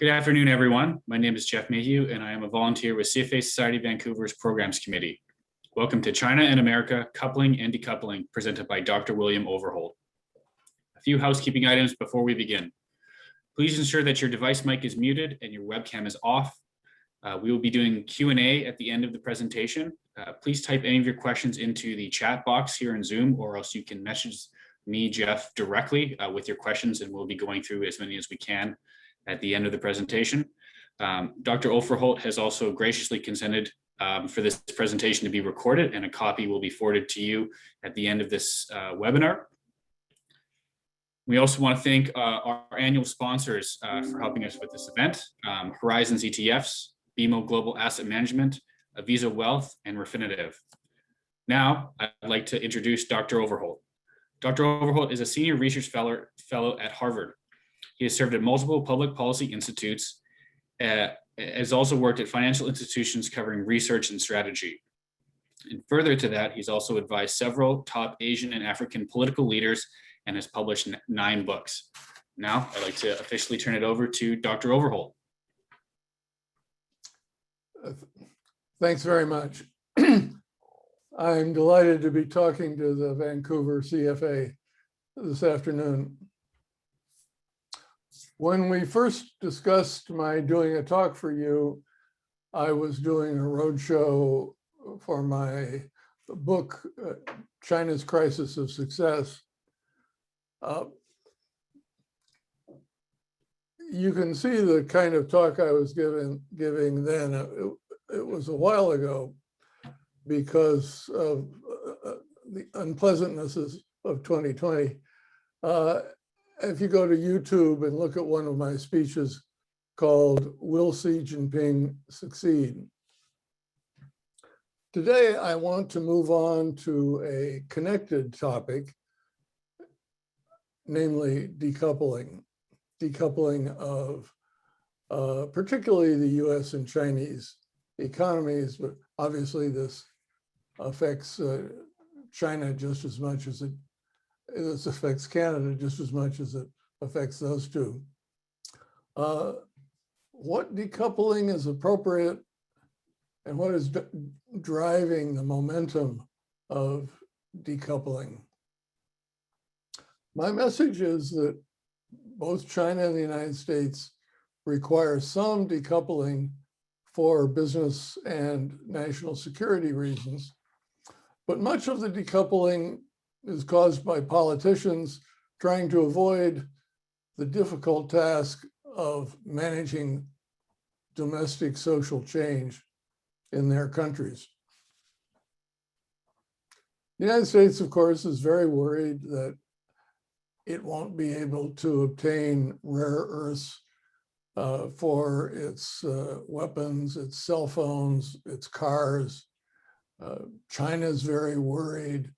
Good afternoon, everyone. My name is Jeff Mayhew, and I am a volunteer with CFA Society Vancouver's Programs Committee. Welcome to China and America, Coupling and Decoupling, presented by Dr. William Overholt. A few housekeeping items before we begin. Please ensure that your device mic is muted and your webcam is off. We will be doing Q&A at the end of the presentation. Please type any of your questions into the chat box here in Zoom, or else you can message me, Jeff, directly with your questions, and we'll be going through as many as we can at the end of the presentation. Dr. Overholt has also graciously consented for this presentation to be recorded, and a copy will be forwarded to you at the end of this webinar. We also want to thank our annual sponsors for helping us with this event, Horizons ETFs, BMO Global Asset Management, Avisa Wealth, and Refinitiv. Now, I'd like to introduce Dr. Overholt. Dr. Overholt is a senior research fellow at Harvard. He has served at multiple public policy institutes, has also worked at financial institutions covering research and strategy. And further to that, he's also advised several top Asian and African political leaders and has published 9 books. Now, I'd like to officially turn it over to Dr. Overholt. Thanks very much. I'm delighted to be talking to the Vancouver CFA this afternoon. When we first discussed my doing a talk for you, I was doing a roadshow for my book, China's Crisis of Success. You can see the kind of talk I was giving then. It was a while ago because of the unpleasantnesses of 2020. If you go to YouTube and look at one of my speeches called "Will Xi Jinping Succeed?" Today, I want to move on to a connected topic, namely decoupling. Decoupling of particularly the US and Chinese economies, but obviously this affects China just as much as this affects Canada just as much as it affects those two. What decoupling is appropriate and what is driving the momentum of decoupling? My message is that both China and the United States require some decoupling for business and national security reasons, but much of the decoupling is caused by politicians trying to avoid the difficult task of managing domestic social change in their countries. The United States, of course, is very worried that it won't be able to obtain rare earths for its weapons, its cell phones, its cars. China is very worried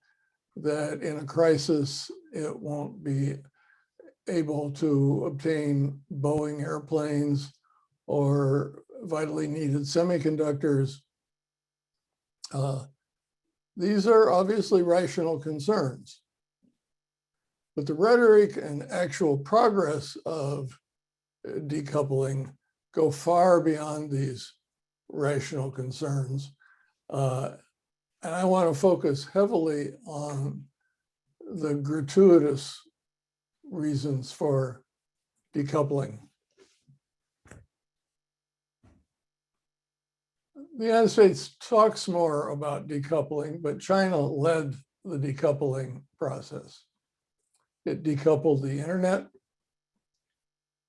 that in a crisis, it won't be able to obtain Boeing airplanes or vitally needed semiconductors. These are obviously rational concerns, but the rhetoric and actual progress of decoupling go far beyond these rational concerns. And I want to focus heavily on the gratuitous reasons for decoupling. The United States talks more about decoupling, but China led the decoupling process. It decoupled the internet.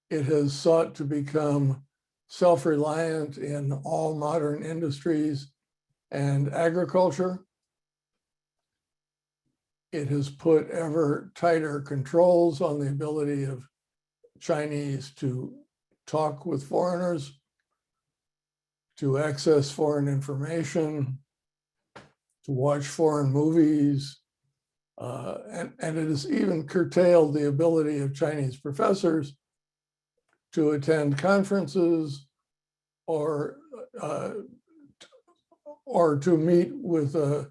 It has sought to become self-reliant in all modern industries and agriculture. It has put ever tighter controls on the ability of Chinese to talk with foreigners, to access foreign information, to watch foreign movies, and it has even curtailed the ability of Chinese professors to attend conferences or to meet with a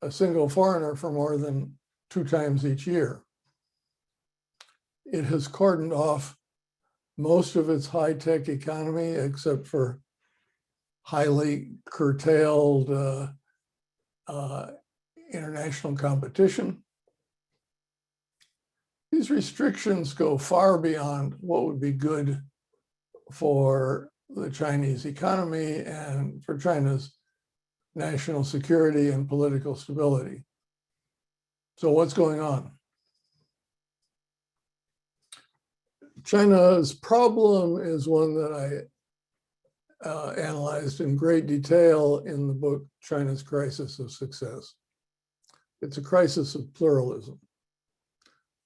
single foreigner for more than 2 times each year. It has cordoned off most of its high-tech economy, except for highly curtailed international competition. These restrictions go far beyond what would be good for the Chinese economy and for China's national security and political stability. So what's going on? China's problem is one that I analyzed in great detail in the book, China's Crisis of Success. It's a crisis of pluralism.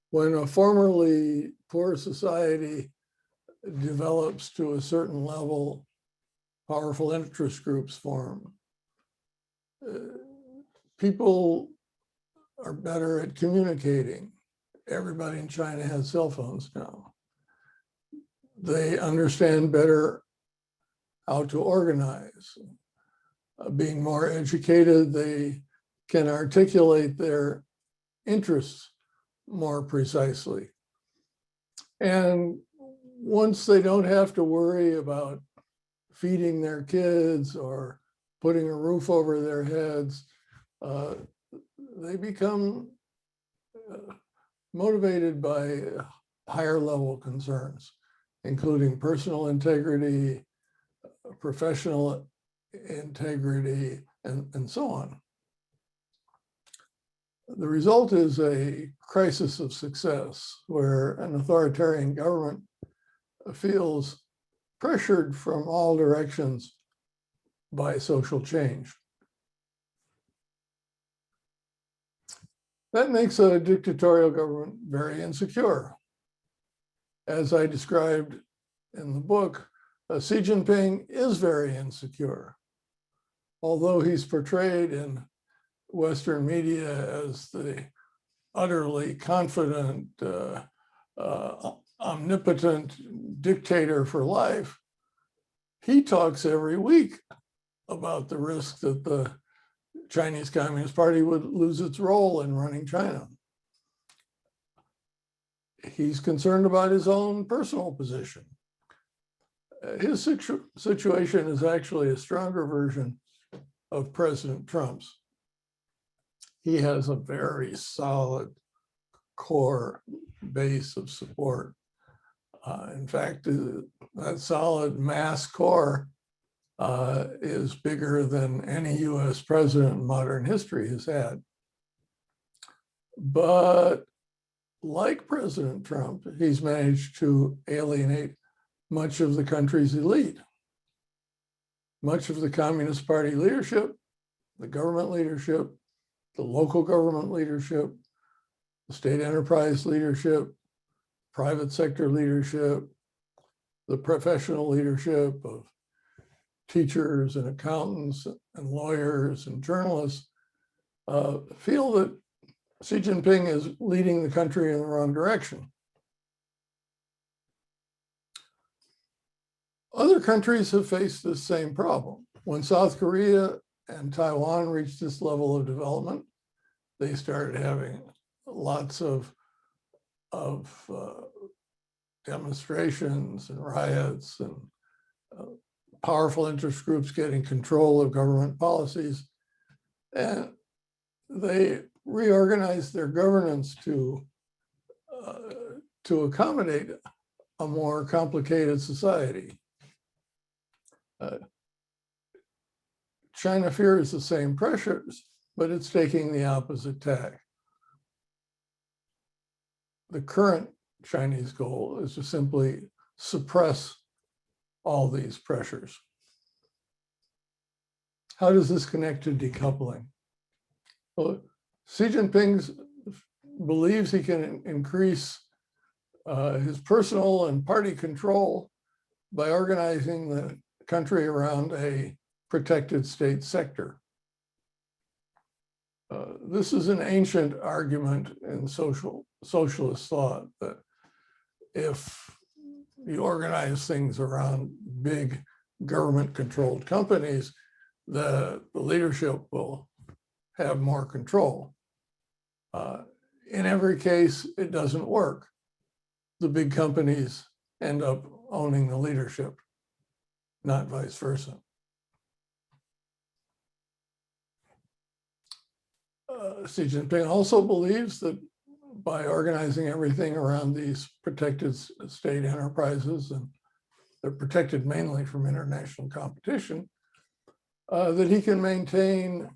When a formerly poor society develops to a certain level, powerful interest groups form. People are better at communicating. Everybody in China has cell phones now. They understand better how to organize. Being more educated, they can articulate their interests more precisely. And once they don't have to worry about feeding their kids or putting a roof over their heads, they become motivated by higher level concerns, including personal integrity, professional integrity, and so on. The result is a crisis of success where an authoritarian government feels pressured from all directions by social change. That makes a dictatorial government very insecure. As I described in the book, Xi Jinping is very insecure. Although he's portrayed in Western media as the utterly confident, omnipotent dictator for life, he talks every week about the risk that the Chinese Communist Party would lose its role in running China. He's concerned about his own personal position. His situation is actually a stronger version of President Trump's. He has a very solid core base of support. In fact, that solid mass core is bigger than any US president in modern history has had. But like President Trump, he's managed to alienate much of the country's elite. Much of the Communist Party leadership, the government leadership, the local government leadership, the state enterprise leadership, private sector leadership, the professional leadership of teachers and accountants and lawyers and journalists feel that Xi Jinping is leading the country in the wrong direction. Other countries have faced this same problem. When South Korea and Taiwan reached this level of development, they started having lots of demonstrations and riots and powerful interest groups getting control of government policies. And they reorganized their governance to accommodate a more complicated society. China fears the same pressures, but it's taking the opposite tack. The current Chinese goal is to simply suppress all these pressures. How does this connect to decoupling? Well, Xi Jinping believes he can increase his personal and party control by organizing the country around a protected state sector. This is an ancient argument in socialist thought that if you organize things around big government-controlled companies, the leadership will have more control. In every case, it doesn't work. The big companies end up owning the leadership, not vice versa. Xi Jinping also believes that by organizing everything around these protected state enterprises, and they're protected mainly from international competition, that he can maintain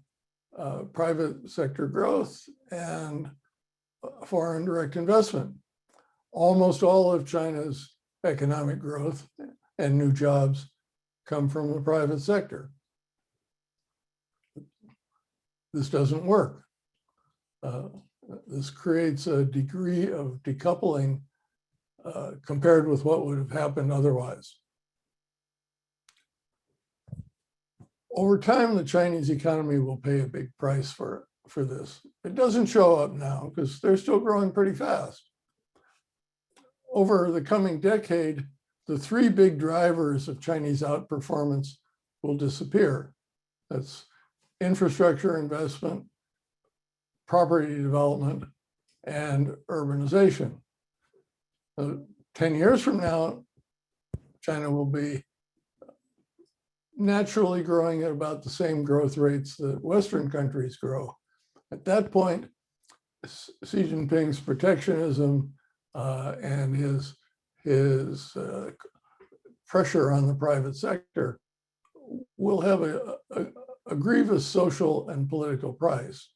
private sector growth and foreign direct investment. Almost all of China's economic growth and new jobs come from the private sector. This doesn't work. This creates a degree of decoupling compared with what would have happened otherwise. Over time, the Chinese economy will pay a big price for this. It doesn't show up now because they're still growing pretty fast. Over the coming decade, the three big drivers of Chinese outperformance will disappear. That's infrastructure investment, property development, and urbanization. 10 years from now, China will be naturally growing at about the same growth rates that Western countries grow. At that point, Xi Jinping's protectionism and his pressure on the private sector will have a grievous social and political price.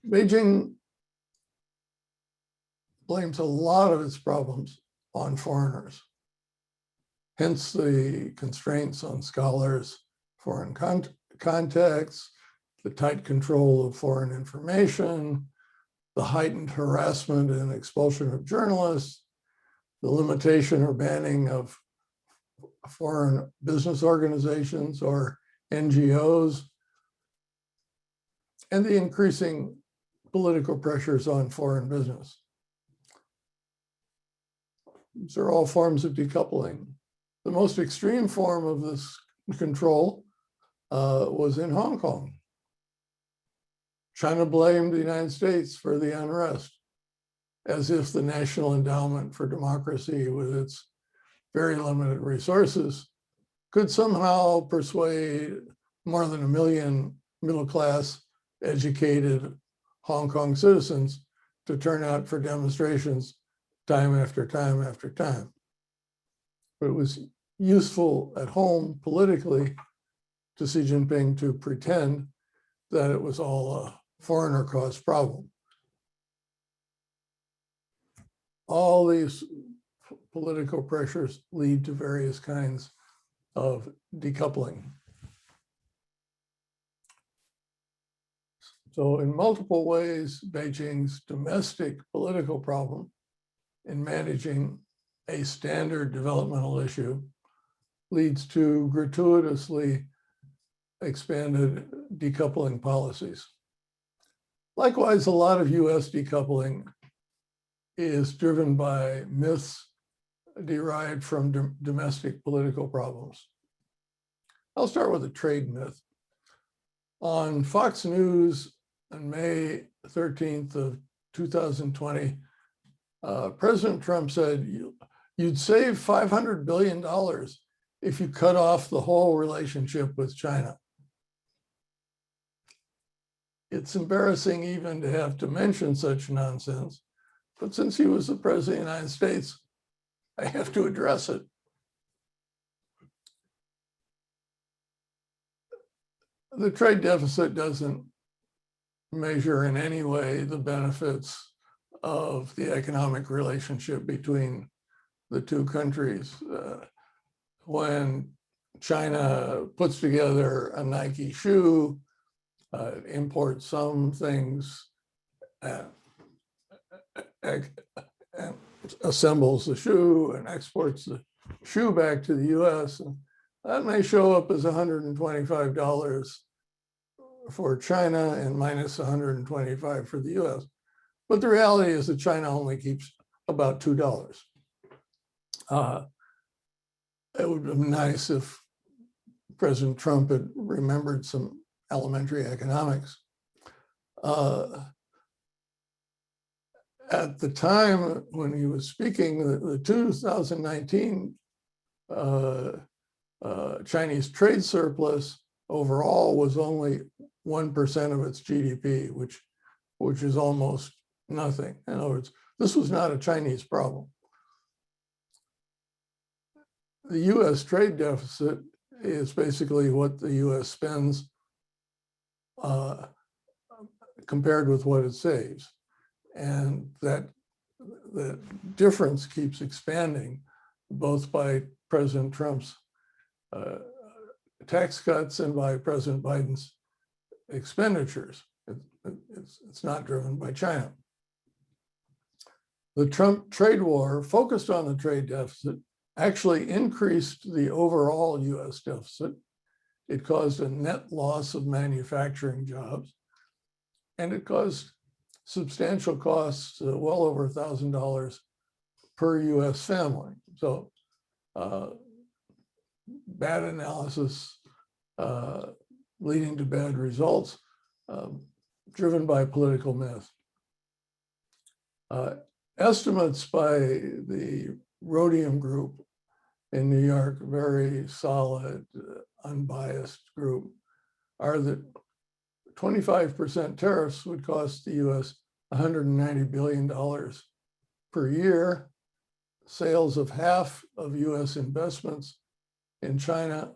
Beijing blames a lot of its problems on foreigners. Hence the constraints on scholars, foreign contacts, the tight control of foreign information, the heightened harassment and expulsion of journalists, the limitation or banning of foreign business organizations or NGOs, and the increasing political pressures on foreign business. These are all forms of decoupling. The most extreme form of this control was in Hong Kong. China blamed the United States for the unrest, as if the National Endowment for Democracy, with its very limited resources, could somehow persuade more than 1 million middle-class, educated Hong Kong citizens to turn out for demonstrations time after time after time. But it was useful at home politically to Xi Jinping to pretend that it was all a foreigner-caused problem. All these political pressures lead to various kinds of decoupling. So in multiple ways, Beijing's domestic political problem in managing a standard developmental issue leads to gratuitously expanded decoupling policies. Likewise, a lot of US decoupling is driven by myths derived from domestic political problems. I'll start with a trade myth. On Fox News on May 13th of 2020, President Trump said, you'd save $500 billion if you cut off the whole relationship with China. It's embarrassing even to have to mention such nonsense, but since he was the president of the United States, I have to address it. The trade deficit doesn't measure in any way the benefits of the economic relationship between the two countries. When China puts together a Nike shoe, imports some things, assembles the shoe and exports the shoe back to the US, that may show up as $125 for China and minus $125 for the US. But the reality is that China only keeps about $2. It would be nice if President Trump had remembered some elementary economics. at the time when he was speaking, the 2019 Chinese trade surplus overall was only 1% of its GDP, which is almost nothing. In other words, this was not a Chinese problem. The US trade deficit is basically what the US spends compared with what it saves. And that difference keeps expanding, both by President Trump's tax cuts and by President Biden's expenditures. It's not driven by China. The Trump trade war, focused on the trade deficit, actually increased the overall US deficit. It caused a net loss of manufacturing jobs, and it caused substantial costs, well over $1,000 per US family. So bad analysis leading to bad results, driven by political myth. Estimates by the Rhodium Group in New York, very solid, unbiased group, are that 25% tariffs would cost the US $190 billion per year. Sales of half of US investments in China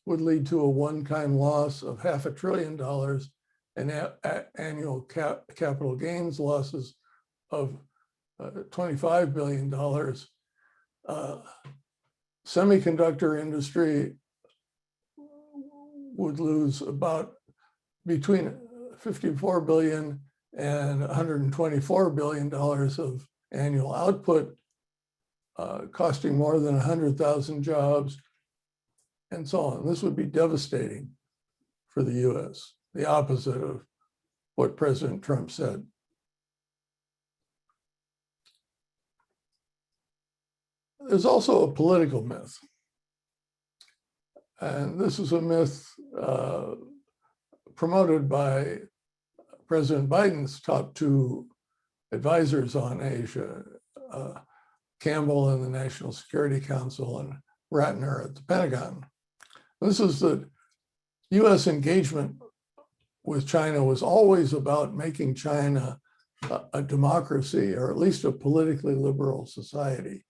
would lead to a one-time loss of $500 billion and annual capital gains losses of $25 billion. Semiconductor industry would lose about between $54 billion and $124 billion of annual output, costing more than 100,000 jobs, and so on. This would be devastating for the US, the opposite of what President Trump said. There's also a political myth. And this is a myth promoted by President Biden's top two advisors on Asia, Campbell in the National Security Council and Ratner at the Pentagon. This is that US engagement with China was always about making China a democracy, or at least a politically liberal society.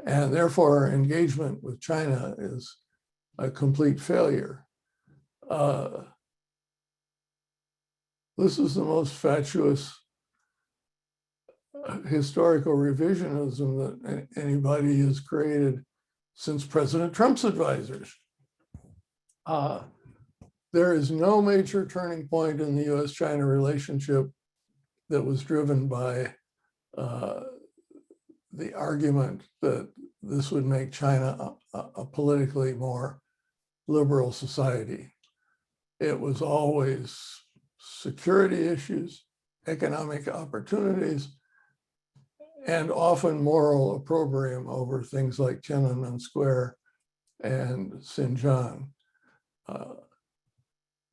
And therefore, our engagement with China is a complete failure. This is the most fatuous historical revisionism that anybody has created since President Trump's advisors. There is no major turning point in the US-China relationship that was driven by the argument that this would make China a politically more liberal society. It was always security issues, economic opportunities, and often moral opprobrium over things like Tiananmen Square and Xinjiang.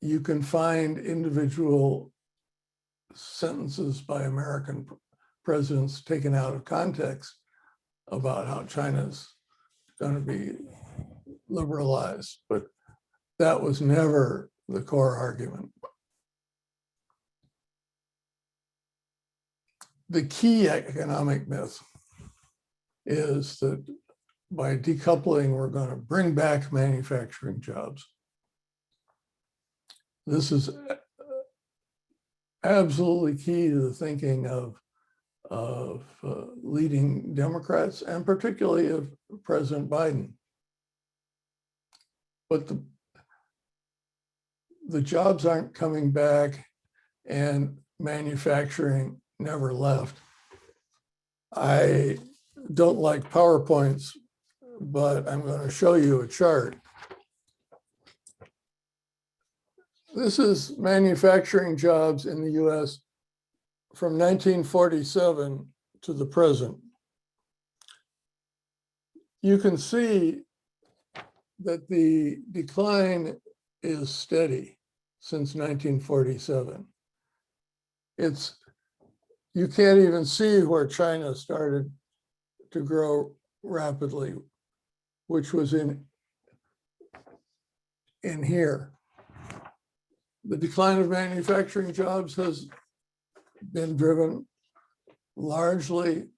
You can find individual sentences by American presidents taken out of context about how China's going to be liberalized, but that was never the core argument. The key economic myth is that by decoupling, we're going to bring back manufacturing jobs. This is absolutely key to the thinking of leading Democrats, and particularly of President Biden. But the jobs aren't coming back, and manufacturing never left. I don't like PowerPoints, but I'm going to show you a chart. This is manufacturing jobs in the US from 1947 to the present. You can see that the decline is steady since 1947. you can't even see where China started to grow rapidly, which was in here. The decline of manufacturing jobs has been driven largely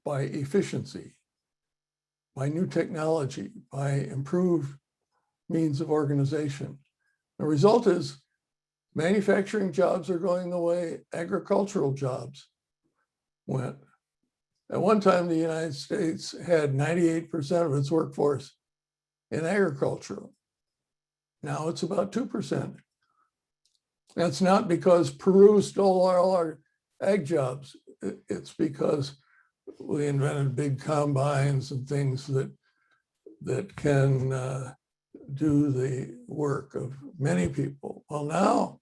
by efficiency, by new technology, by improved means of organization. The result is manufacturing jobs are going the way agricultural jobs went. At one time, the United States had 98% of its workforce in agriculture. Now it's about 2%. That's not because Peru stole all our ag jobs. It's because we invented big combines and things that can do the work of many people. Well, now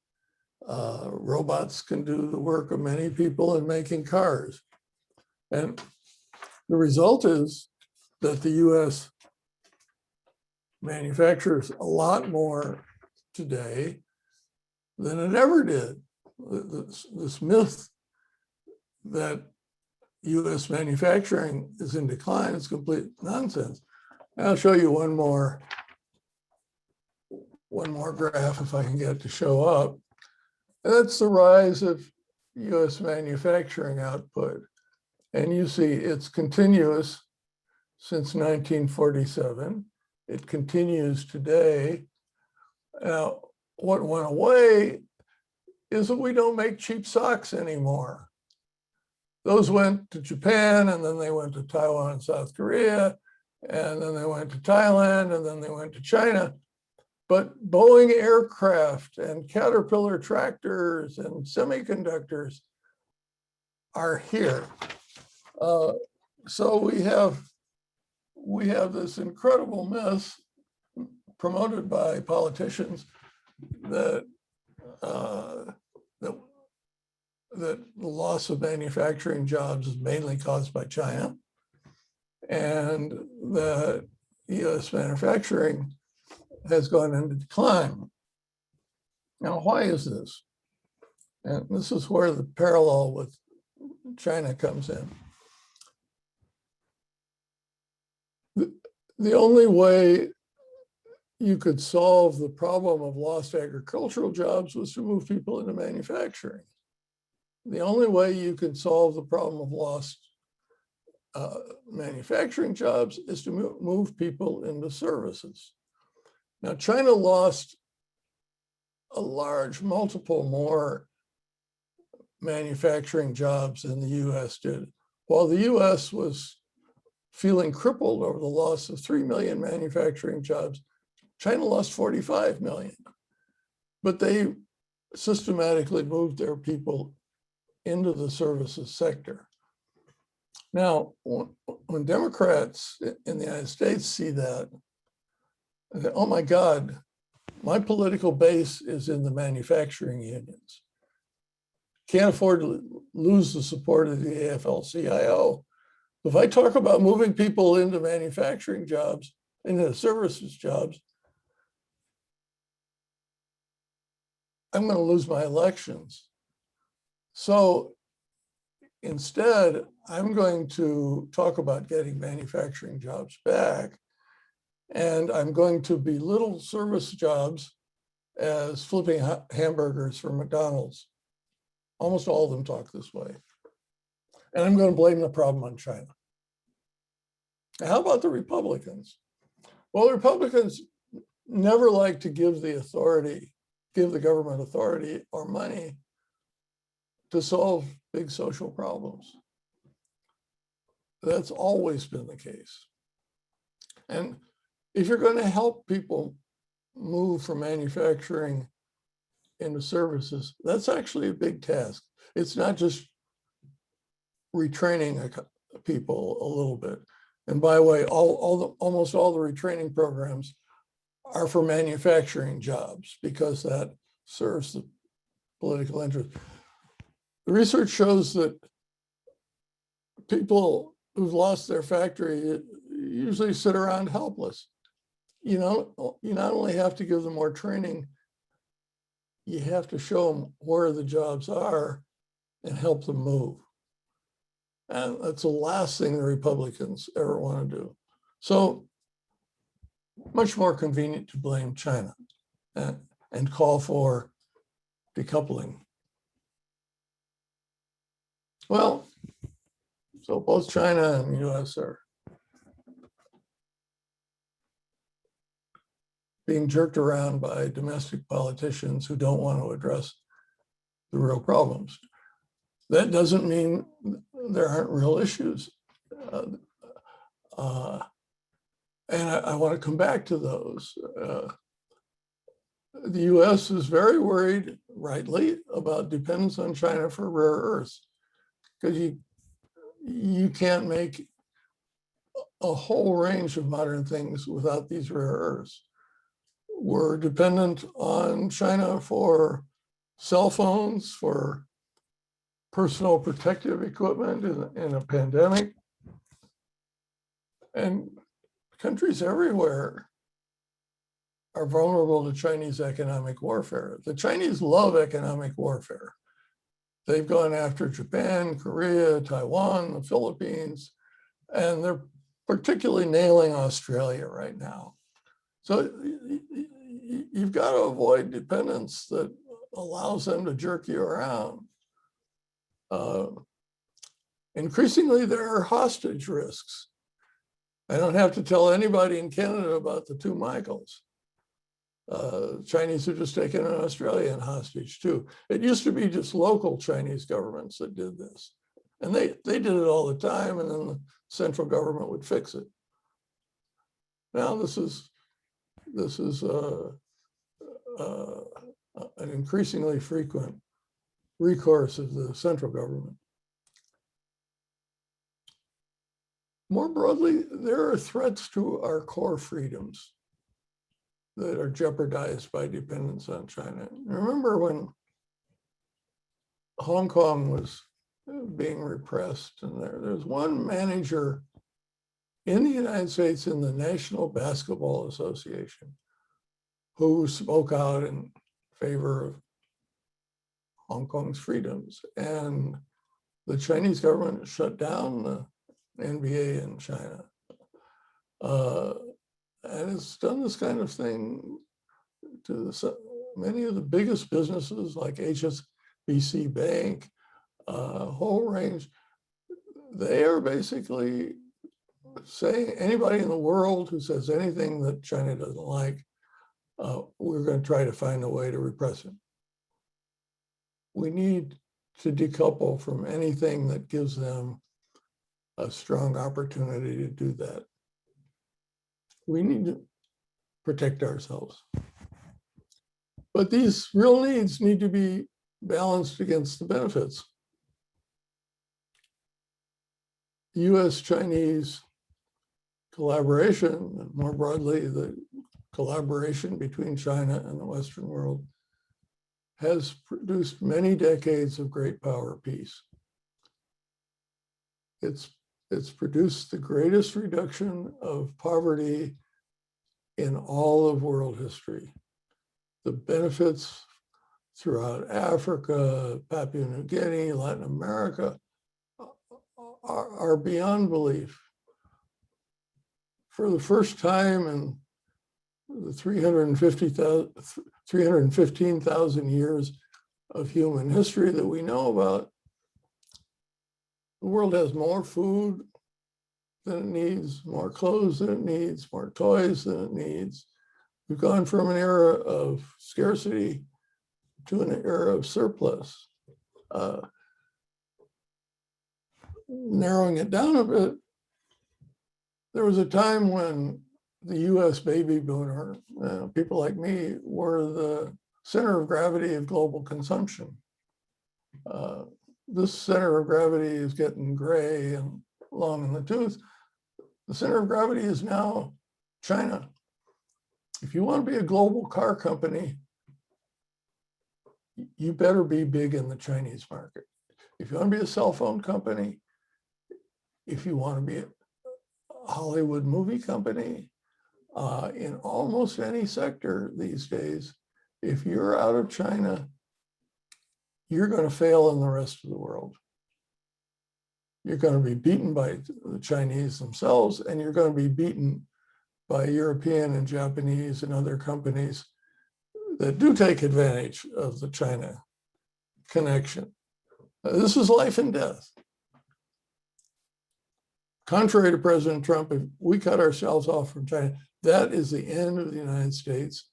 robots can do the work of many people in making cars. And the result is that the US manufactures a lot more today than it ever did. This myth that US manufacturing is in decline is complete nonsense. I'll show you one more graph if I can get it to show up. That's the rise of US manufacturing output. And you see it's continuous since 1947. It continues today. Now, what went away is that we don't make cheap socks anymore. Those went to Japan, and then they went to Taiwan and South Korea, and then they went to Thailand, and then they went to China. But Boeing aircraft and Caterpillar tractors and semiconductors are here. So we have this incredible myth promoted by politicians that the loss of manufacturing jobs is mainly caused by China, and that US manufacturing has gone into decline. Now, why is this? And this is where the parallel with China comes in. The only way you could solve the problem of lost agricultural jobs was to move people into manufacturing. The only way you could solve the problem of lost manufacturing jobs is to move people into services. Now, China lost a large multiple more manufacturing jobs than the US did. While the US was feeling crippled over the loss of 3 million manufacturing jobs, China lost 45 million. But they systematically moved their people into the services sector. Now, when Democrats in the United States see that, they say, oh my God, my political base is in the manufacturing unions. Can't afford to lose the support of the AFL-CIO. If I talk about moving people into manufacturing jobs, into services jobs, I'm going to lose my elections. So instead, I'm going to talk about getting manufacturing jobs back, and I'm going to belittle service jobs as flipping hamburgers for McDonald's. Almost all of them talk this way. And I'm going to blame the problem on China. How about the Republicans? Well, the Republicans never like to give the government authority or money to solve big social problems. That's always been the case. And if you're going to help people move from manufacturing into services, that's actually a big task. It's not just retraining people a little bit. And by the way, almost all the retraining programs are for manufacturing jobs because that serves the political interest. The research shows that people who've lost their factory usually sit around helpless. You not only have to give them more training, you have to show them where the jobs are and help them move. And that's the last thing the Republicans ever want to do. So much more convenient to blame China and call for decoupling. Well, so both China and the US are being jerked around by domestic politicians who don't want to address the real problems. That doesn't mean there aren't real issues. And I want to come back to those. The US is very worried, rightly, about dependence on China for rare earths, because you can't make a whole range of modern things without these rare earths. We're dependent on China for cell phones, for personal protective equipment in a pandemic. And countries everywhere are vulnerable to Chinese economic warfare. The Chinese love economic warfare. They've gone after Japan, Korea, Taiwan, the Philippines, and they're particularly nailing Australia right now. So you've got to avoid dependence that allows them to jerk you around. Increasingly, there are hostage risks. I don't have to tell anybody in Canada about the two Michaels. Chinese have just taken an Australian hostage too. It used to be just local Chinese governments that did this. And they did it all the time, and then the central government would fix it. Now this is an increasingly frequent recourse of the central government. More broadly, there are threats to our core freedoms that are jeopardized by dependence on China. Remember when Hong Kong was being repressed, and there's one manager in the United States in the National Basketball Association who spoke out in favor of Hong Kong's freedoms. And the Chinese government shut down the NBA in China. And it's done this kind of thing to many of the biggest businesses like HSBC Bank, a whole range. They are basically saying anybody in the world who says anything that China doesn't like, we're going to try to find a way to repress it. We need to decouple from anything that gives them a strong opportunity to do that. We need to protect ourselves. But these real needs need to be balanced against the benefits. US-Chinese collaboration, and more broadly, the collaboration between China and the Western world, has produced many decades of great power peace. It's produced the greatest reduction of poverty in all of world history. The benefits throughout Africa, Papua New Guinea, Latin America are beyond belief. For the first time in the 315,000 years of human history that we know about, the world has more food than it needs, more clothes than it needs, more toys than it needs. We've gone from an era of scarcity to an era of surplus. Narrowing it down a bit, there was a time when the US baby boomer, people like me, were the center of gravity of global consumption. This center of gravity is getting gray and long in the tooth. The center of gravity is now China. If you want to be a global car company, you better be big in the Chinese market. If you want to be a cell phone company, if you want to be a Hollywood movie company, in almost any sector these days, if you're out of China, you're going to fail in the rest of the world. You're going to be beaten by the Chinese themselves, and you're going to be beaten by European and Japanese and other companies that do take advantage of the China connection. This is life and death. Contrary to President Trump, if we cut ourselves off from China, that is the end of the United States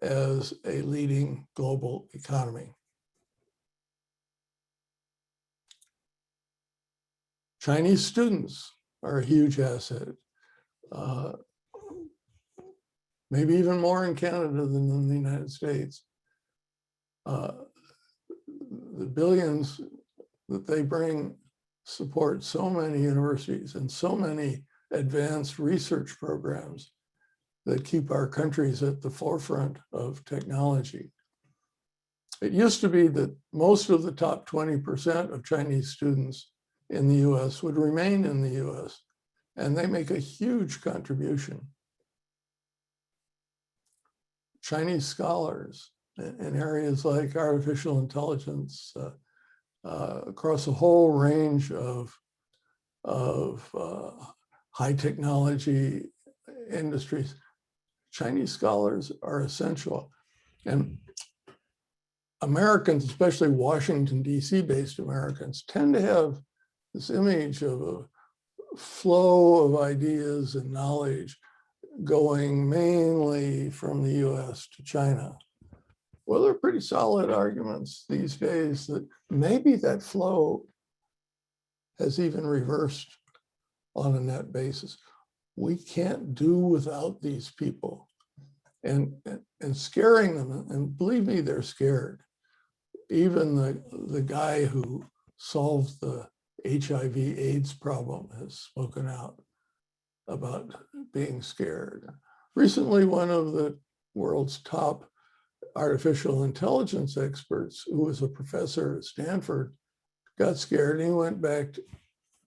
as a leading global economy. Chinese students are a huge asset, maybe even more in Canada than in the United States. The billions that they bring support so many universities and so many advanced research programs that keep our countries at the forefront of technology. It used to be that most of the top 20% of Chinese students in the US would remain in the US, and they make a huge contribution. Chinese scholars in areas like artificial intelligence, across a whole range of high technology industries, Chinese scholars are essential. And Americans, especially Washington, DC based Americans, tend to have this image of a flow of ideas and knowledge going mainly from the US to China. Well, there are pretty solid arguments these days that maybe that flow has even reversed on a net basis. We can't do without these people. And scaring them, and believe me, they're scared. Even the guy who solved the HIV/AIDS problem has spoken out about being scared. Recently, one of the world's top artificial intelligence experts, who was a professor at Stanford, got scared and he went back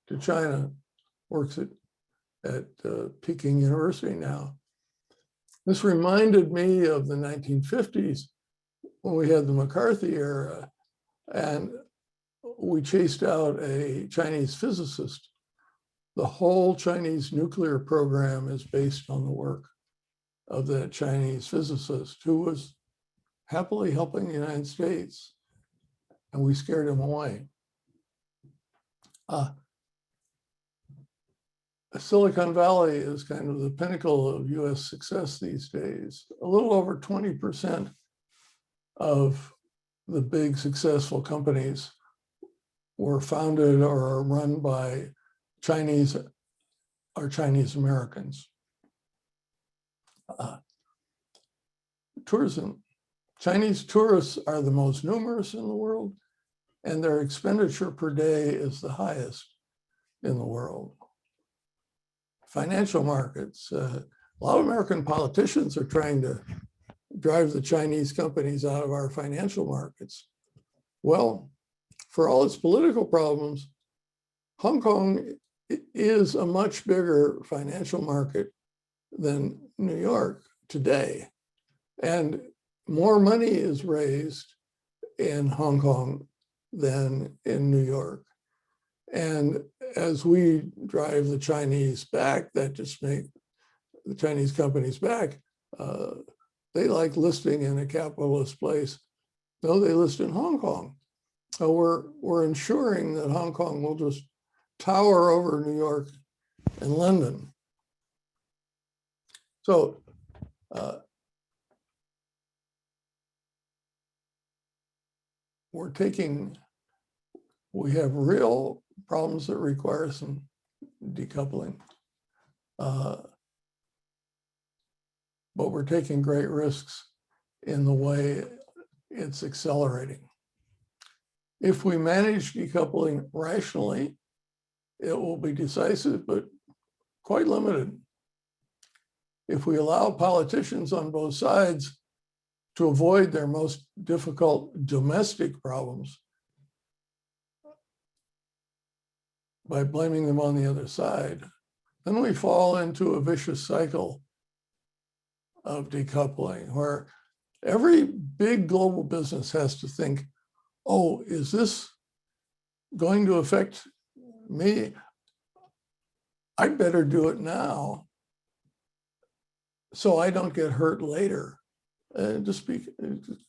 to China, works at Peking University now. This reminded me of the 1950s when we had the McCarthy era and we chased out a Chinese physicist. The whole Chinese nuclear program is based on the work of that Chinese physicist who was happily helping the United States, and we scared him away. Silicon Valley is kind of the pinnacle of US success these days. A little over 20% of the big successful companies were founded or are run by Chinese or Chinese Americans. Tourism. Chinese tourists are the most numerous in the world, and their expenditure per day is the highest in the world. Financial markets. A lot of American politicians are trying to drive the Chinese companies out of our financial markets. Well, for all its political problems, Hong Kong is a much bigger financial market than New York today. And more money is raised in Hong Kong than in New York. And as we drive the Chinese back, that just makes the Chinese companies back. They like listing in a capitalist place. No, they list in Hong Kong. So we're ensuring that Hong Kong will just tower over New York and London. So we have real problems that require some decoupling. But we're taking great risks in the way it's accelerating. If we manage decoupling rationally, it will be decisive, but quite limited. If we allow politicians on both sides to avoid their most difficult domestic problems by blaming them on the other side, then we fall into a vicious cycle of decoupling where every big global business has to think oh, is this going to affect me? I'd better do it now so I don't get hurt later. It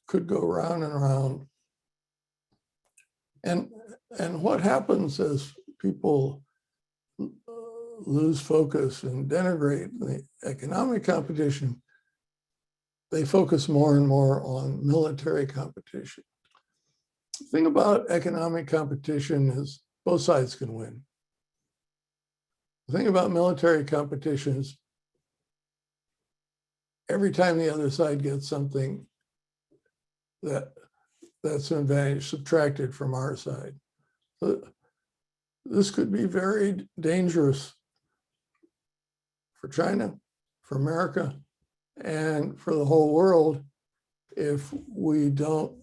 could go round and around. And what happens as people lose focus and denigrate the economic competition, they focus more and more on military competition. The thing about economic competition is both sides can win. The thing about military competition is every time the other side gets something that's an advantage subtracted from our side. This could be very dangerous for China, for America, and for the whole world if we don't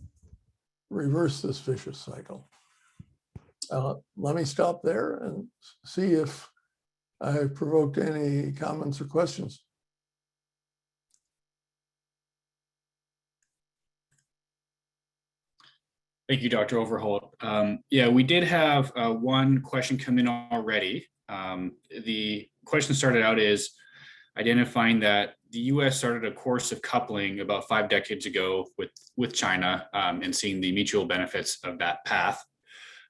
reverse this vicious cycle. Let me stop there and see if I've provoked any comments or questions. Thank you, Dr. Overholt. Yeah, we did have one question come in already. The question started out is identifying that the US started a course of coupling about 5 decades ago with China and seeing the mutual benefits of that path.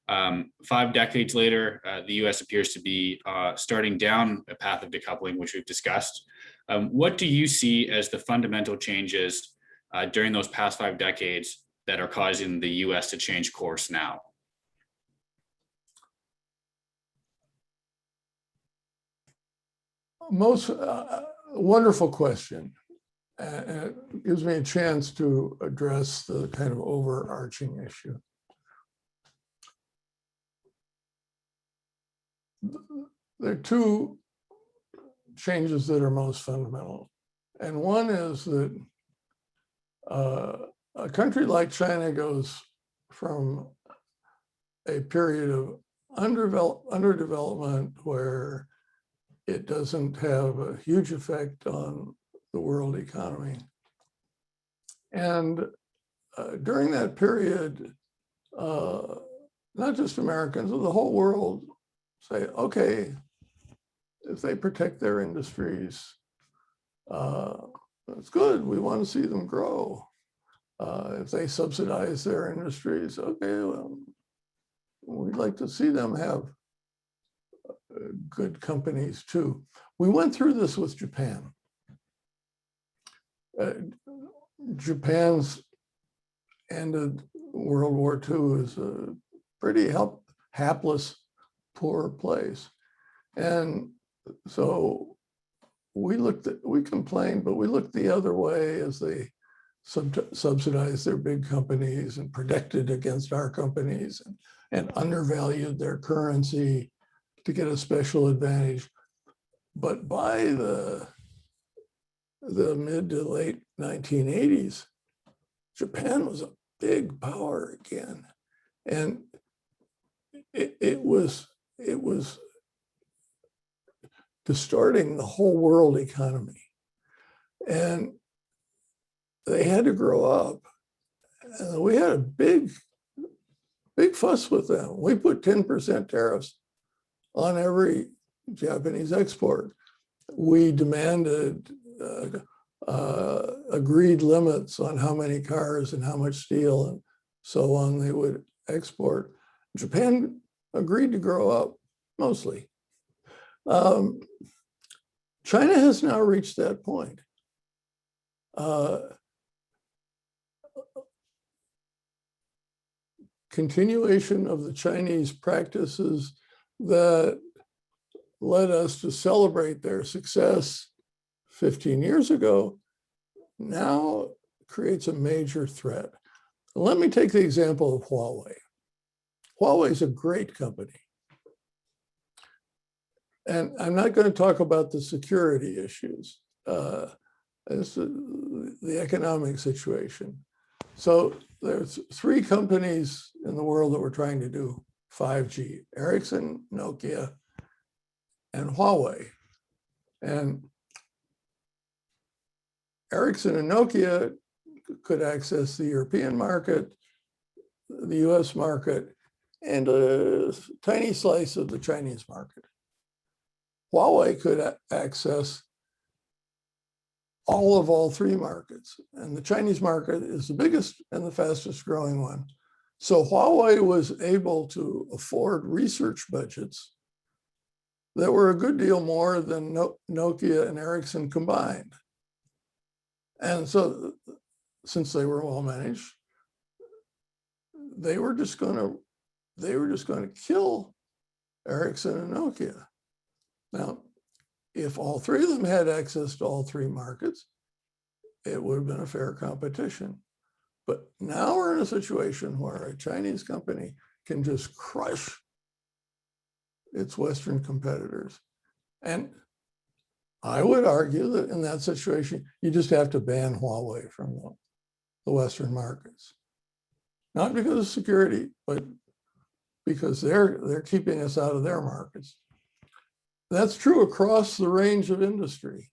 5 decades later, the US appears to be starting down a path of decoupling, which we've discussed. What do you see as the fundamental changes during those past 5 decades that are causing the US to change course now? Most wonderful question. And it gives me a chance to address the kind of overarching issue. There are two changes that are most fundamental. And one is that a country like China goes from a period of underdevelopment where it doesn't have a huge effect on the world economy. And during that period, not just Americans, but the whole world say, okay, if they protect their industries, that's good. We want to see them grow. If they subsidize their industries, okay, well, we'd like to see them have good companies too. We went through this with Japan. Japan's ended World War II as a pretty hapless, poor place. And so we complained, but we looked the other way as they subsidized their big companies and protected against our companies and undervalued their currency to get a special advantage. But by the mid to late 1980s, Japan was a big power again. And it was distorting the whole world economy. And they had to grow up. And we had a big fuss with them. We put 10% tariffs on every Japanese export. We demanded agreed limits on how many cars and how much steel and so on they would export. Japan agreed to grow up, mostly. China has now reached that point. Continuation of the Chinese practices that led us to celebrate their success 15 years ago now creates a major threat. Let me take the example of Huawei. Huawei is a great company. And I'm not going to talk about the security issues. It's the economic situation. So there's 3 companies in the world that were trying to do 5G: Ericsson, Nokia, and Huawei. And Ericsson and Nokia could access the European market. the US market and a tiny slice of the Chinese market. Huawei could access all three markets. And the Chinese market is the biggest and the fastest growing one. So Huawei was able to afford research budgets that were a good deal more than Nokia and Ericsson combined. And so since they were well managed, they were just going to kill Ericsson and Nokia. Now, if all three of them had access to all three markets, it would have been a fair competition. But now we're in a situation where a Chinese company can just crush its Western competitors. And I would argue that in that situation, you just have to ban Huawei from the Western markets. Not because of security, but because they're keeping us out of their markets. That's true across the range of industry.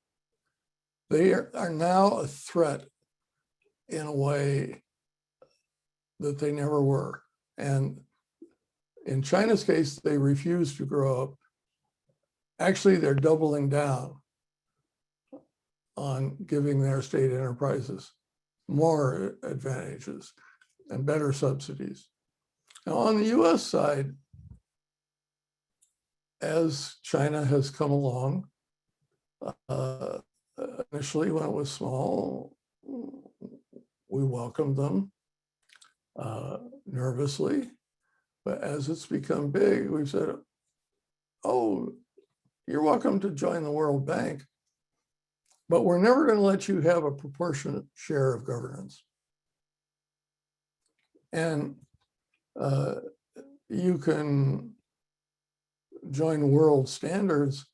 They are now a threat in a way that they never were. And in China's case, they refuse to grow up. Actually, they're doubling down on giving their state enterprises more advantages and better subsidies. Now, on the US side, as China has come along, initially when it was small, we welcomed them nervously. But as it's become big, we've said, oh, you're welcome to join the World Bank, but we're never going to let you have a proportionate share of governance. And you can join world standards,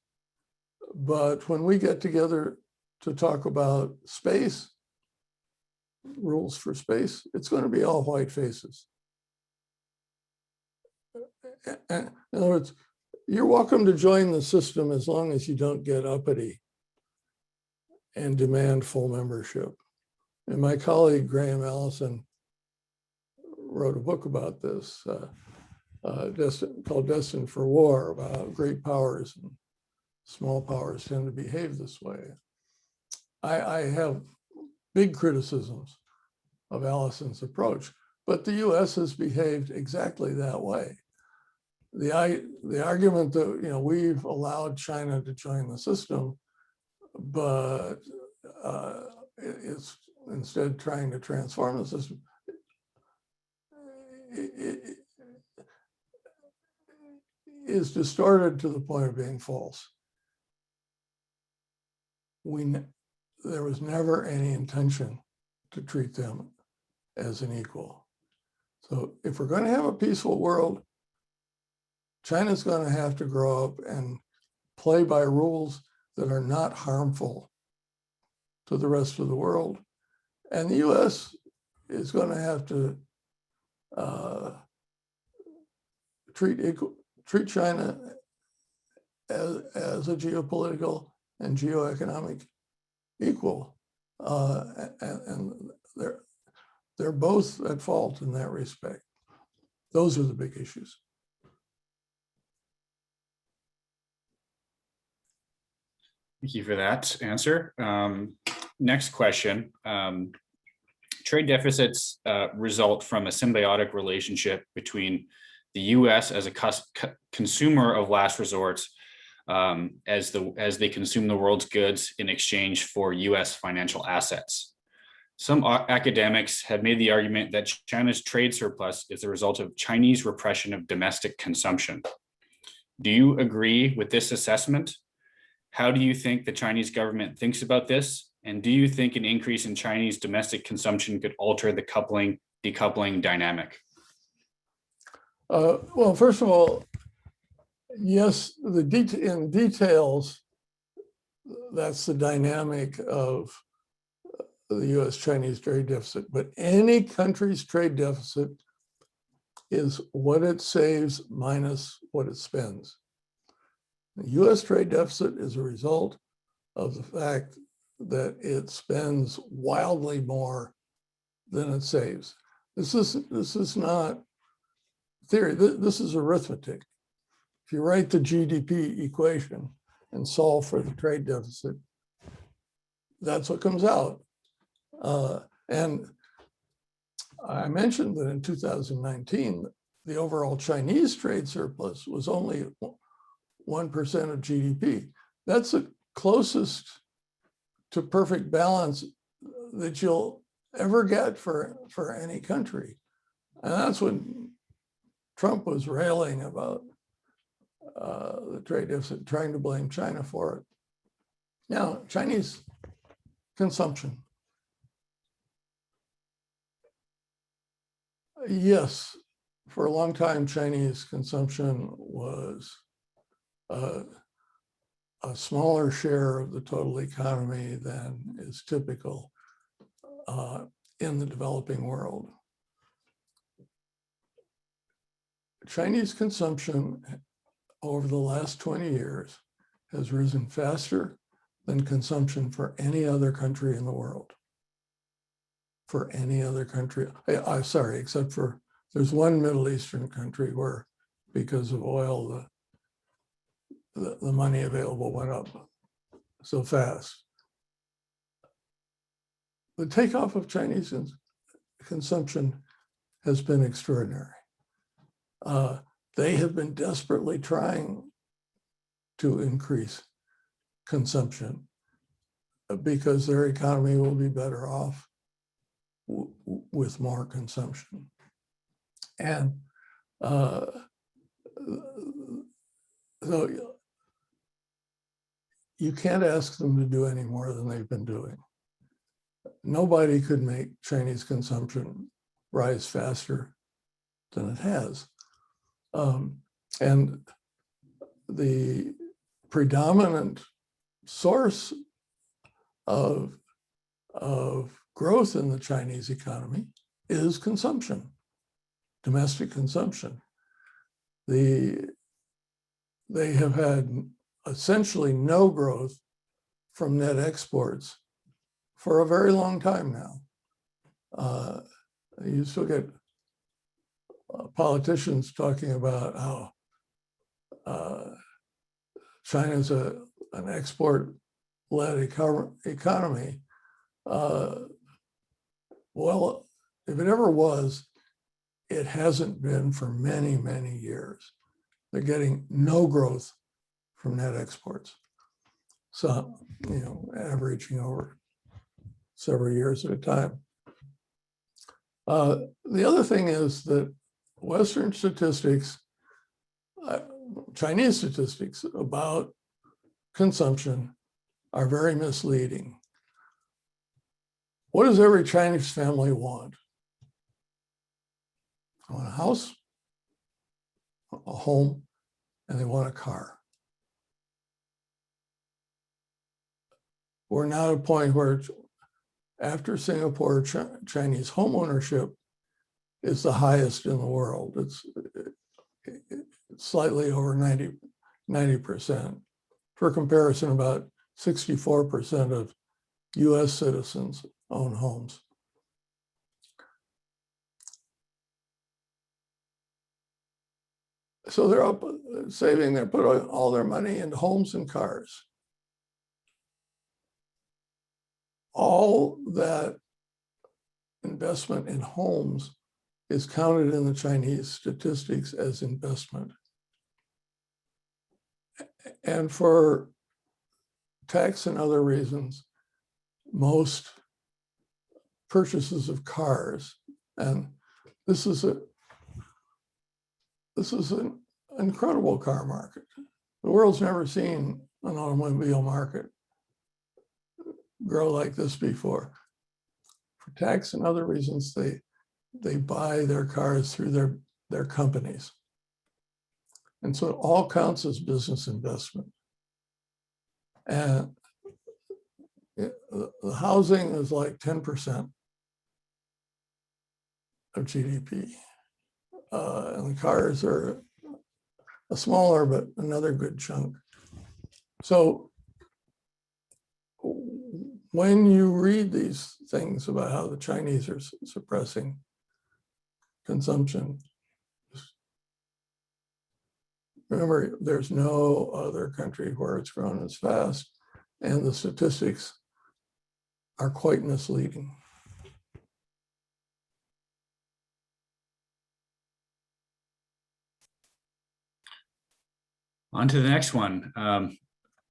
but when we get together to talk about space, rules for space, it's going to be all white faces. In other words, you're welcome to join the system as long as you don't get uppity and demand full membership. And my colleague, Graham Allison, wrote a book about this called Destined for War, about how great powers and small powers tend to behave this way. I have big criticisms of Allison's approach, but the US has behaved exactly that way. The argument that we've allowed China to join the system, but it's instead trying to transform the system, it is distorted to the point of being false. There was never any intention to treat them as an equal. So if we're going to have a peaceful world, China's going to have to grow up and play by rules that are not harmful to the rest of the world. And the US is going to have to treat China as a geopolitical and geoeconomic equal. And they're both at fault in that respect. Those are the big issues. Thank you for that answer. Next question. Trade deficits result from a symbiotic relationship between the US as a consumer of last resort as they consume the world's goods in exchange for US financial assets. Some academics have made the argument that China's trade surplus is the result of Chinese repression of domestic consumption. Do you agree with this assessment? How do you think the Chinese government thinks about this? And do you think an increase in Chinese domestic consumption could alter the decoupling dynamic? Well, first of all, yes, in details, that's the dynamic of the US-Chinese trade deficit. But any country's trade deficit is what it saves minus what it spends. The US trade deficit is a result of the fact that it spends wildly more than it saves. This is not theory. This is arithmetic. If you write the GDP equation and solve for the trade deficit, that's what comes out. And I mentioned that in 2019, the overall Chinese trade surplus was only 1% of GDP. That's the closest to perfect balance that you'll ever get for any country. And that's when Trump was railing about the trade deficit, trying to blame China for it. Now, Chinese consumption. Yes, for a long time, Chinese consumption was a smaller share of the total economy than is typical in the developing world. Chinese consumption over the last 20 years has risen faster than consumption for any other country in the world. For any other country, sorry, except for there's one Middle Eastern country where, because of oil, the money available went up so fast. The takeoff of Chinese consumption has been extraordinary. They have been desperately trying to increase consumption because their economy will be better off with more consumption. And so you can't ask them to do any more than they've been doing. Nobody could make Chinese consumption rise faster than it has. And the predominant source of growth in the Chinese economy is consumption, domestic consumption. They have had essentially no growth from net exports for a very long time now. You still get politicians talking about how China's an export-led economy. Well, if it ever was, it hasn't been for many, many years. They're getting no growth from net exports. So, averaging over several years at a time. The other thing is that Western statistics, Chinese statistics about consumption are very misleading. What does every Chinese family want? They want a house, a home, and they want a car. We're now at a point where after Singapore, Chinese home ownership is the highest in the world. It's slightly over 90%. For comparison, about 64% of US citizens own homes. So they're up saving, they're putting all their money into homes and cars. All that investment in homes is counted in the Chinese statistics as investment. And for tax and other reasons, most purchases of cars, and this is an incredible car market. The world's never seen an automobile market grow like this before. For tax and other reasons, they buy their cars through their companies. And so it all counts as business investment. And the housing is like 10% of GDP. And the cars are a smaller, but another good chunk. So when you read these things about how the Chinese are suppressing consumption. Remember, there's no other country where it's grown as fast, and the statistics are quite misleading. On to the next one.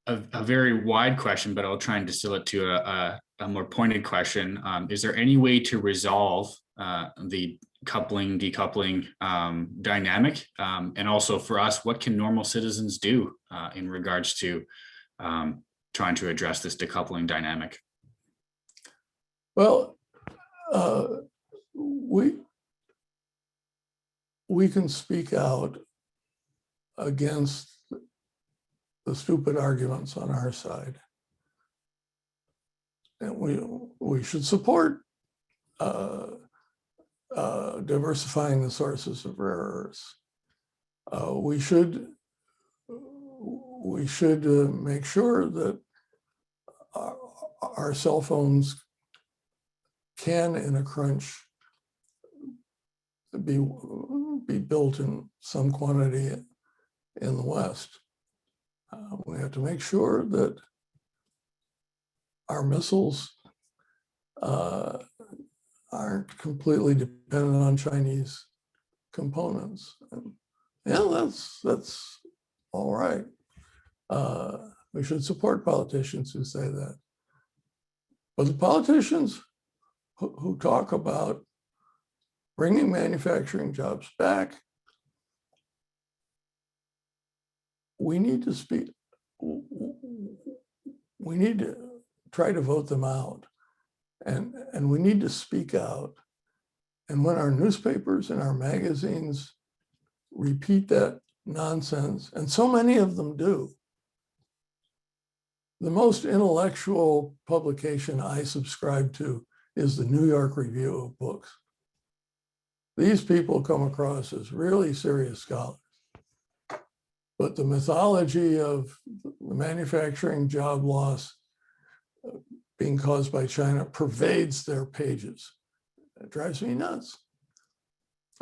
A very wide question, but I'll try and distill it to a more pointed question. Is there any way to resolve the coupling, decoupling dynamic? And also for us, what can normal citizens do in regards to trying to address this decoupling dynamic? Well, we can speak out against the stupid arguments on our side, and we should support diversifying the sources of rare earths. We should make sure that our cell phones can, in a crunch, be built in some quantity in the West. We have to make sure that our missiles aren't completely dependent on Chinese components. And yeah, that's all right. We should support politicians who say that. But the politicians who talk about bringing manufacturing jobs back, we need to speak. We need to try to vote them out, and we need to speak out. And when our newspapers and our magazines repeat that nonsense, and so many of them do, the most intellectual publication I subscribe to is the New York Review of Books. These people come across as really serious scholars. But the mythology of the manufacturing job loss being caused by China pervades their pages. It drives me nuts.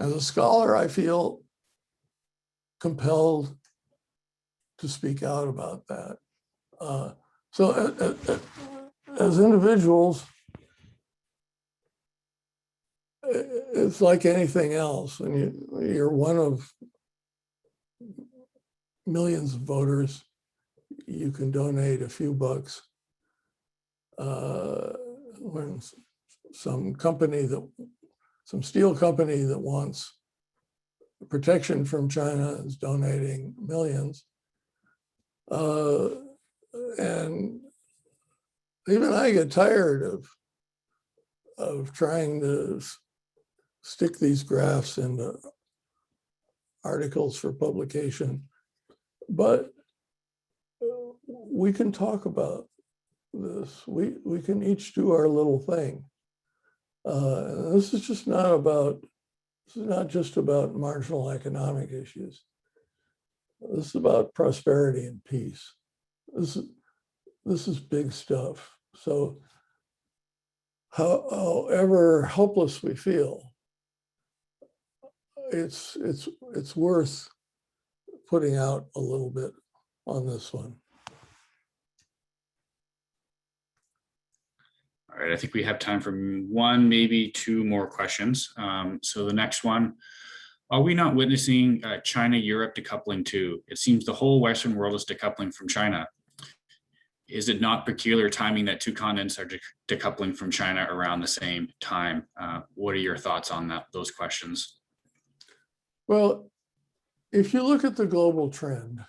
As a scholar, I feel compelled to speak out about that. So as individuals, it's like anything else. When you're one of millions of voters, you can donate a few bucks. When some steel company that wants protection from China is donating millions. And even I get tired of trying to stick these graphs into articles for publication. But we can talk about this. We can each do our little thing. This is not just about marginal economic issues. This is about prosperity and peace. This is big stuff. So however helpless we feel, it's worth putting out a little bit on this one. All right, I think we have time for one, maybe two more questions. So the next one, are we not witnessing China-Europe decoupling too? It seems the whole Western world is decoupling from China. Is it not peculiar timing that two continents are decoupling from China around the same time? What are your thoughts on those questions? Well, if you look at the global trend,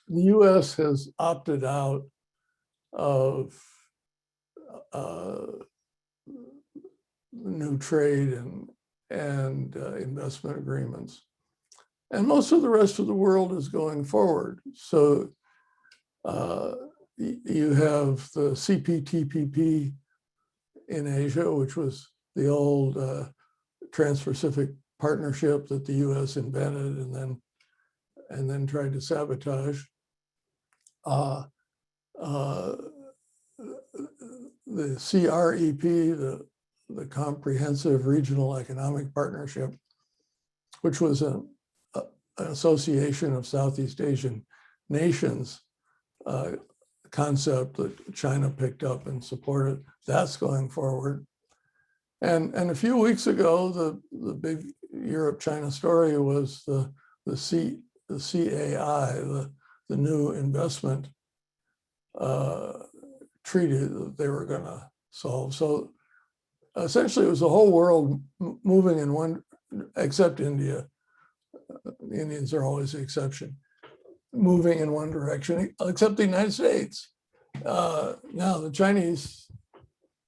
the US has opted out of new trade and investment agreements. And most of the rest of the world is going forward. So you have the CPTPP in Asia, which was the old Trans-Pacific Partnership that the US invented and then tried to sabotage. The CREP, the the Comprehensive Regional Economic Partnership, which was an association of Southeast Asian nations concept that China picked up and supported. That's going forward. And a few weeks ago, the big Europe-China story was the CAI, the new investment treaty that they were going to solve. So essentially, it was the whole world moving in one, except India. The Indians are always the exception, moving in one direction, except the United States. Now the Chinese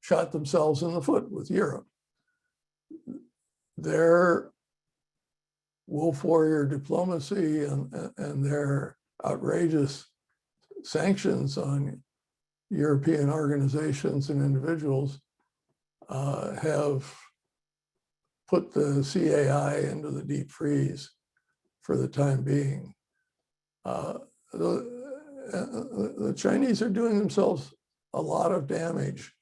shot themselves in the foot with Europe. Their wolf warrior diplomacy and their outrageous sanctions on European organizations and individuals have put the CAI into the deep freeze for the time being. The Chinese are doing themselves a lot of damage,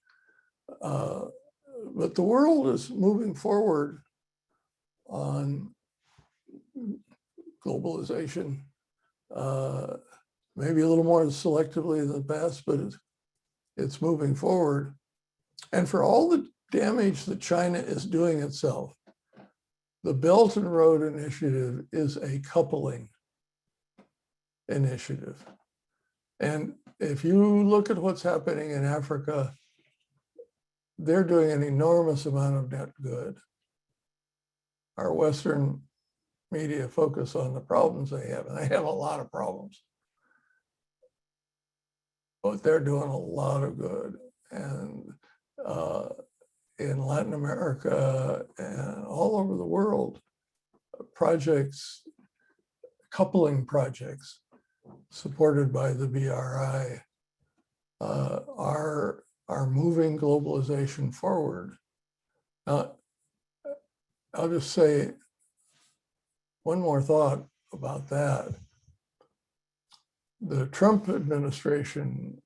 but the world is moving forward on globalization, maybe a little more selectively than the past, but it's moving forward. And for all the damage that China is doing itself, the Belt and Road Initiative is a coupling initiative. And if you look at what's happening in Africa, they're doing an enormous amount of net good. Our Western media focus on the problems they have, and they have a lot of problems. But they're doing a lot of good. And in Latin America and all over the world, projects, coupling projects supported by the BRI are moving globalization forward. Now, I'll just say one more thought about that. The Trump administration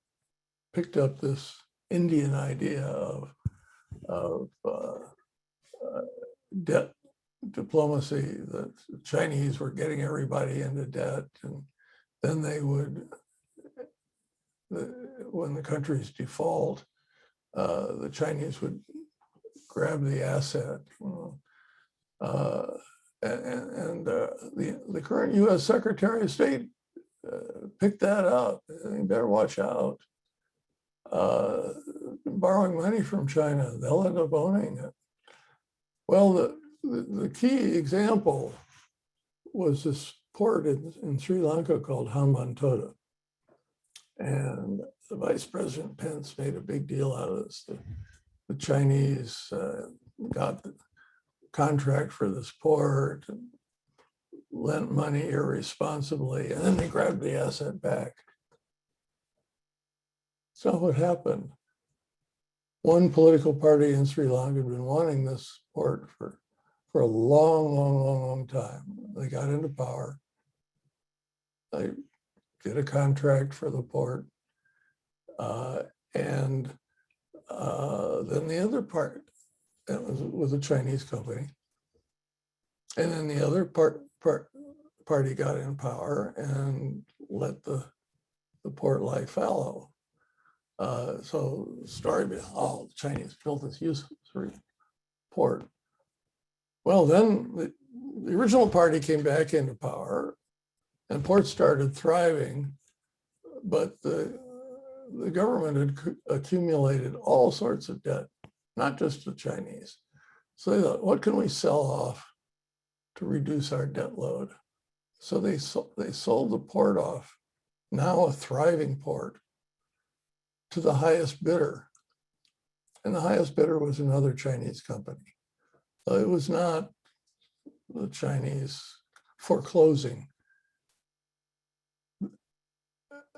picked up this Indian idea of debt diplomacy, that the Chinese were getting everybody into debt, and then they would, when the countries default, the Chinese would grab the asset. The current US Secretary of State picked that up. You better watch out. Borrowing money from China, they'll end up owning it. Well, the key example was this port in Sri Lanka called Hambantota. And the Vice President Pence made a big deal out of this. The Chinese got the contract for this port and lent money irresponsibly, and then they grabbed the asset back. So what happened? One political party in Sri Lanka had been wanting this port for a long time. They got into power. They did a contract for the port. And then the other part, that was a Chinese company. And then the other party got in power and let the port lie fallow. So the story being, oh, the Chinese built this useless port. Well, then the original party came back into power and ports started thriving, but the government had accumulated all sorts of debt, not just the Chinese. So they thought, what can we sell off to reduce our debt load? So they sold the port off, now a thriving port, to the highest bidder. And the highest bidder was another Chinese company. It was not the Chinese foreclosing.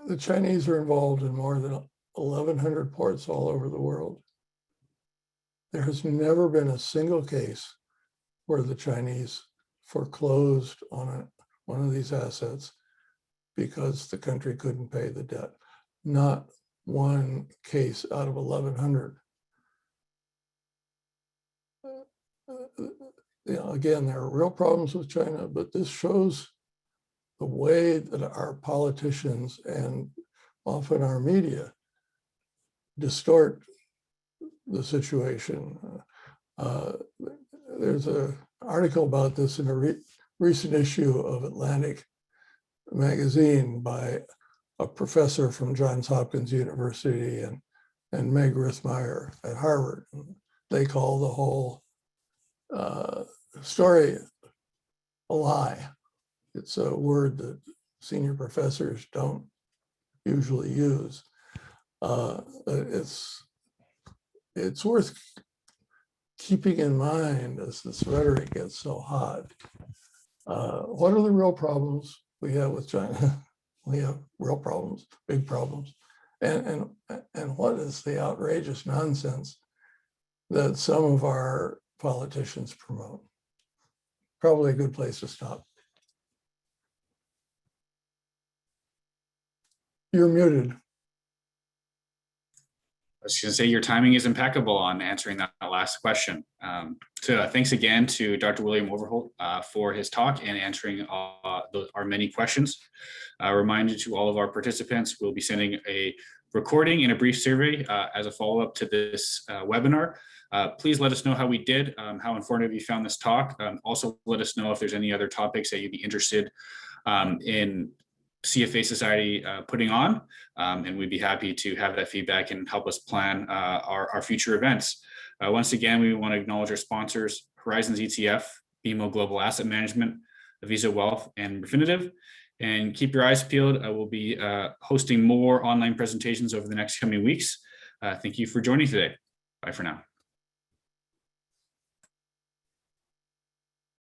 The Chinese are involved in more than 1,100 ports all over the world. There has never been a single case where the Chinese foreclosed on one of these assets because the country couldn't pay the debt. Not one case out of 1,100. again, there are real problems with China, but this shows the way that our politicians and often our media distort the situation. There's an article about this in a recent issue of Atlantic magazine by a professor from Johns Hopkins University and Meg Rithmeyer at Harvard. They call the whole story a lie. It's a word that senior professors don't usually use. It's worth keeping in mind as this rhetoric gets so hot. What are the real problems we have with China? We have real problems, big problems. And what is the outrageous nonsense that some of our politicians promote? Probably a good place to stop. You're muted. I was going to say your timing is impeccable on answering that last question. So thanks again to Dr. William Overholt for his talk and answering our many questions. A reminder to all of our participants, we'll be sending a recording and a brief survey as a follow-up to this webinar. Please let us know how we did, how informative you found this talk. Also, let us know if there's any other topics that you'd be interested in CFA Society putting on, and we'd be happy to have that feedback and help us plan our future events. Once again, we want to acknowledge our sponsors, Horizons ETF, BMO Global Asset Management, Visa Wealth, and Refinitiv. And keep your eyes peeled. I will be hosting more online presentations over the next coming weeks. Thank you for joining today. Bye for now.